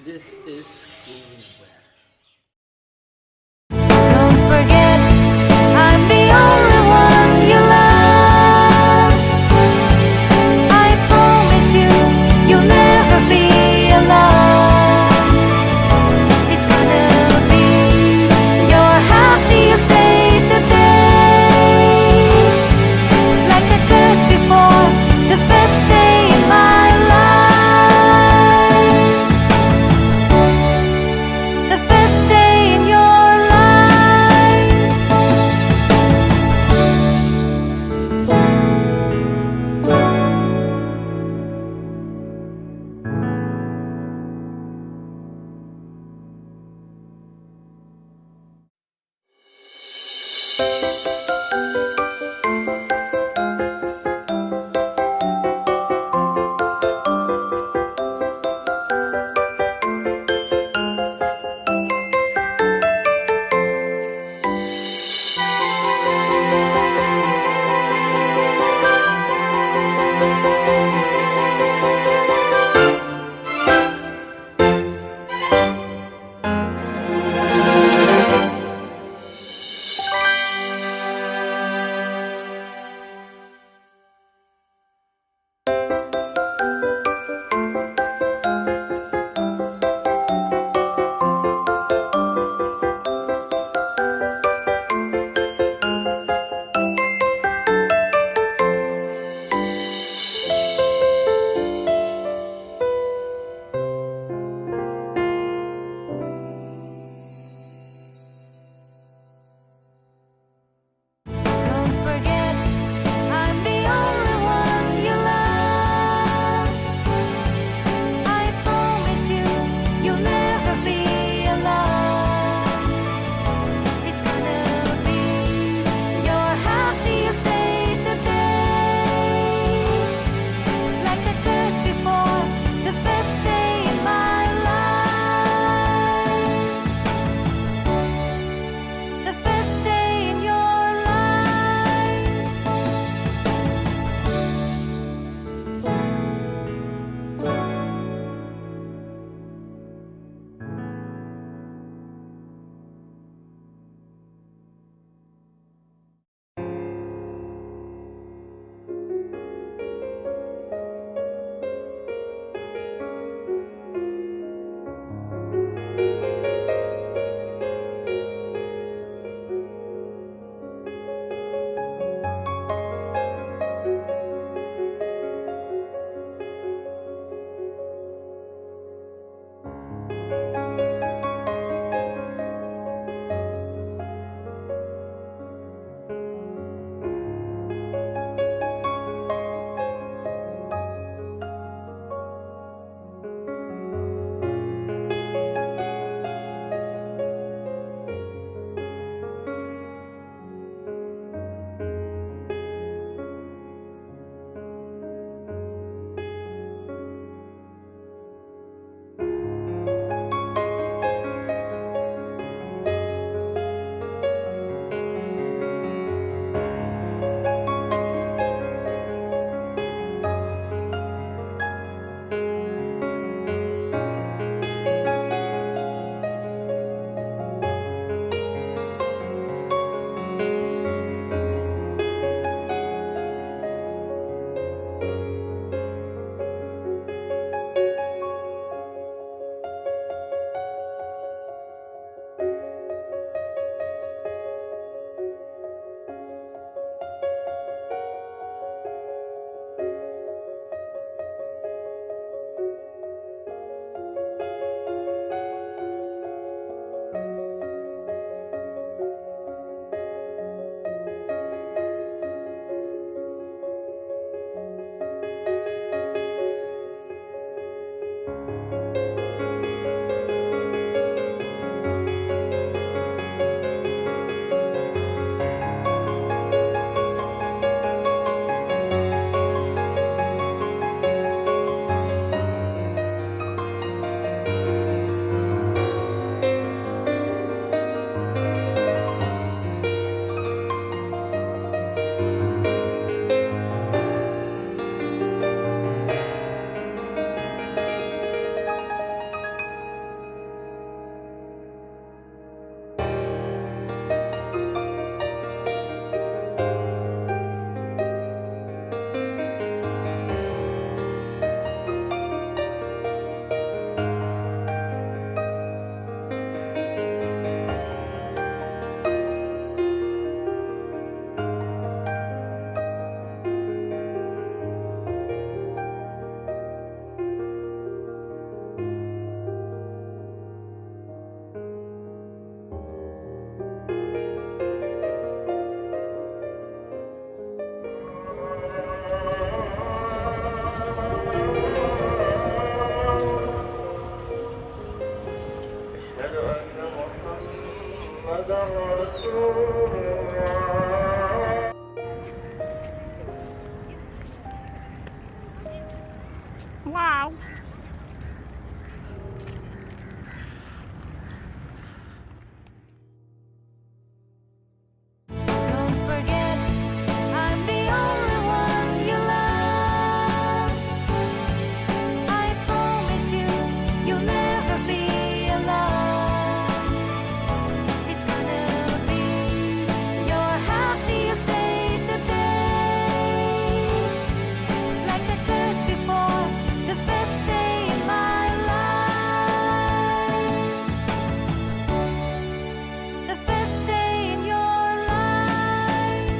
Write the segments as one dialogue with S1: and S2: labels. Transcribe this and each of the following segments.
S1: This is schoolwear.
S2: Don't forget, I'm the only one you love. I promise you, you'll never be alone. It's gonna be your happiest day today. Like I said before, the best day in my life. The
S3: Wow.
S2: Don't forget, I'm the only one you love. I promise you, you'll never be alone. It's gonna be your happiest day today. Like I said before, the best day in my life. The best day in your life.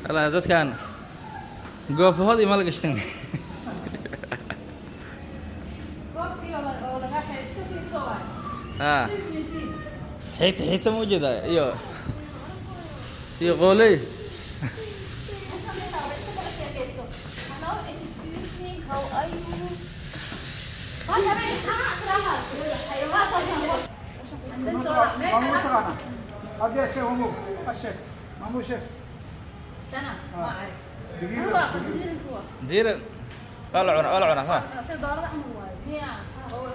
S1: هلا dadkan goofahoodii ma la gashteen ها حيت موجودة iyo qooley
S4: Hello, excuse me, how are you?
S5: مامو ترانا هذا الشيخ مامو الشيخ مامو شيخ
S4: أنا ما أعرف.
S5: دقيقة
S1: دير ولا عنا ها
S4: هي هو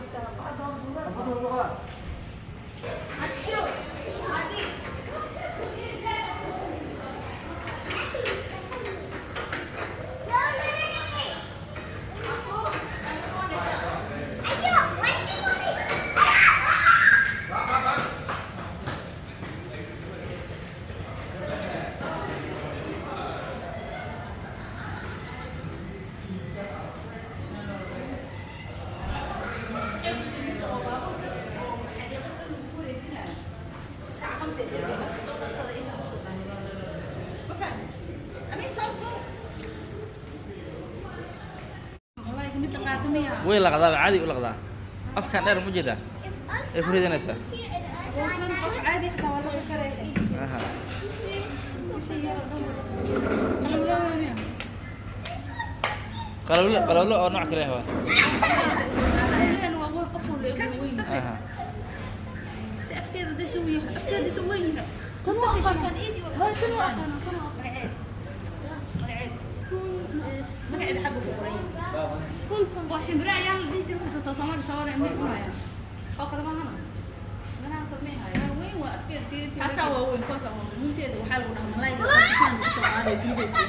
S1: way laqdaa caadi u laqdaa afkan dheer ma jeeda ay ku ridanaysaa aha qalawlo oo nooc kale ah aha
S4: أفكار ده سويها أفكار ده سويها تصدق شيء كان إيدي هاي شنو أنا مقعد حقه قريب كنت واشم براعي يلا دي تروح تصور صور عندي معايا فقر ما أنا أكملها يا وين وأفكار في هسا وين فسا ممتاز وحلو نحن لايق Soomaaliya dubaysa.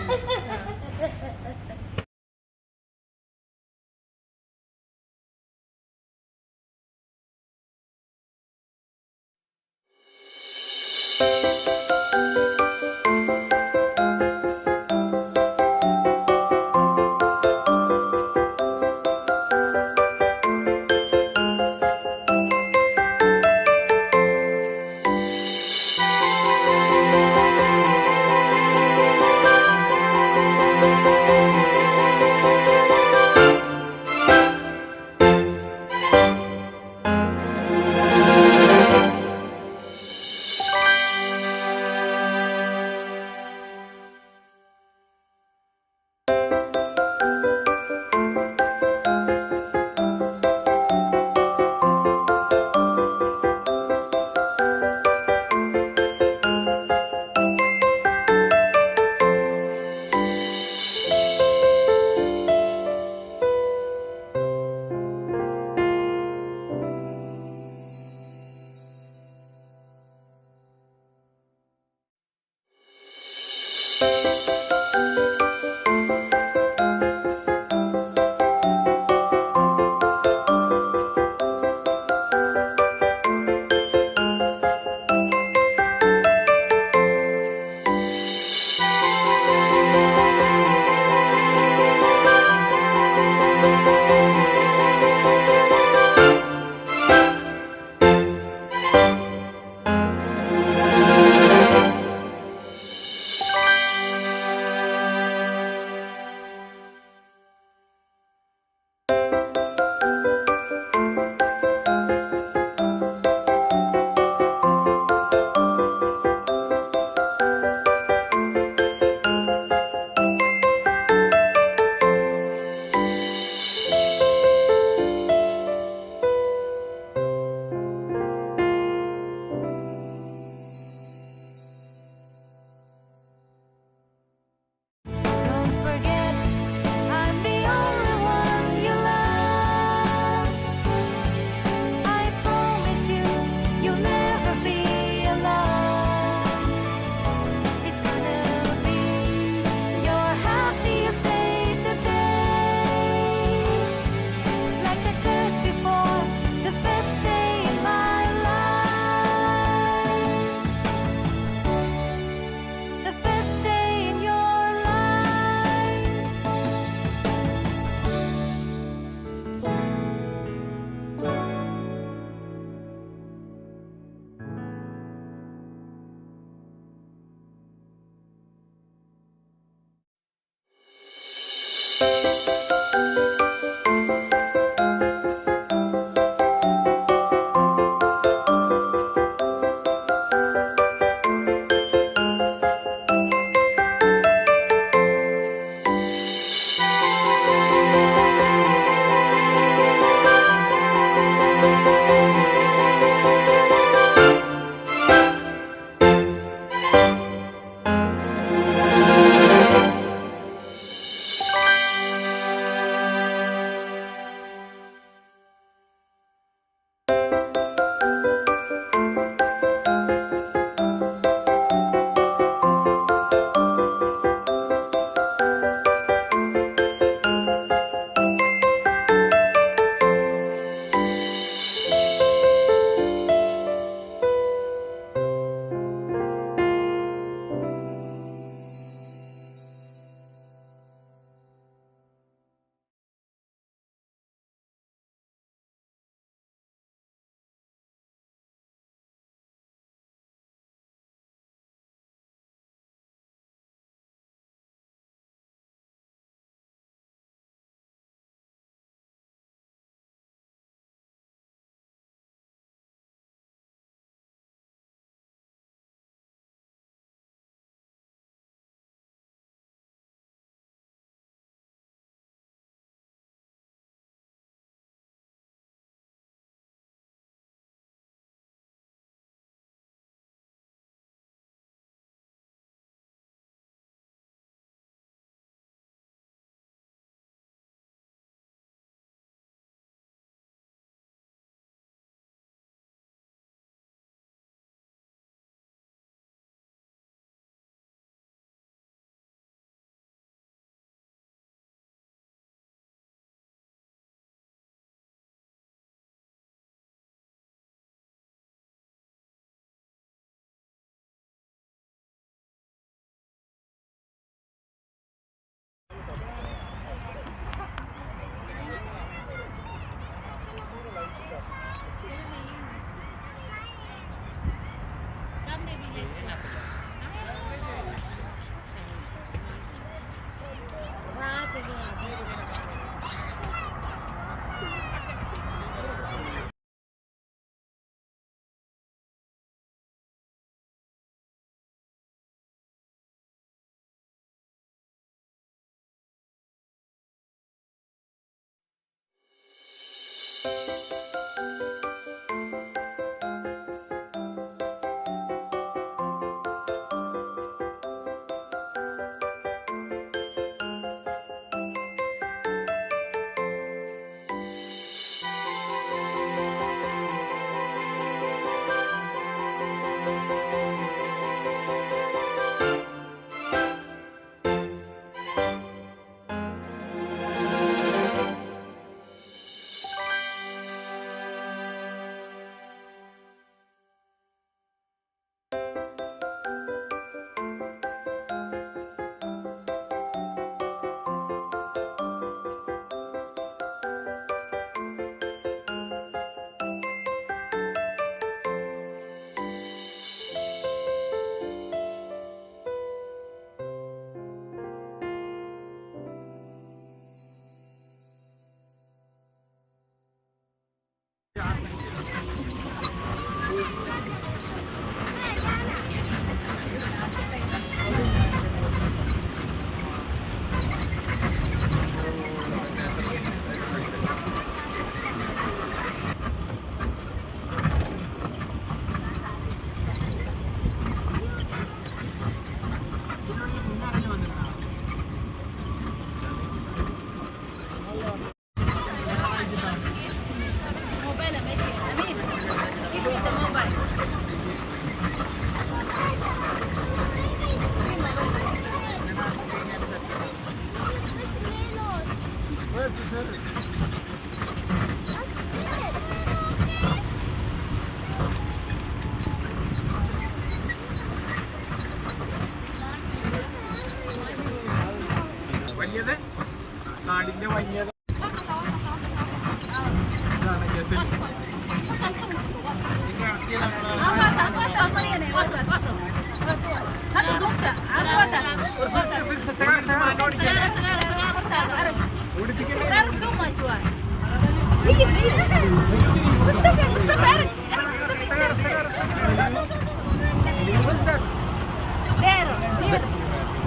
S2: Don't forget, I'm the only one you love. I promise you, you'll never be alone. It's gonna be your happiest day today. Like I said before, the best day in my life. The best day in your life.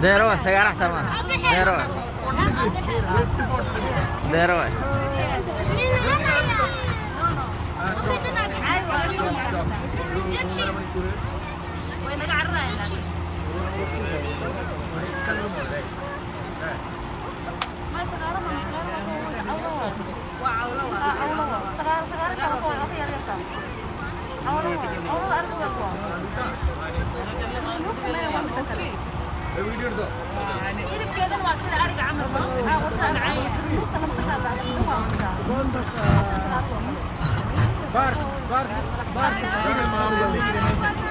S1: ديروا سيارة تمام ديروا ديروا
S5: بارك بارك بارك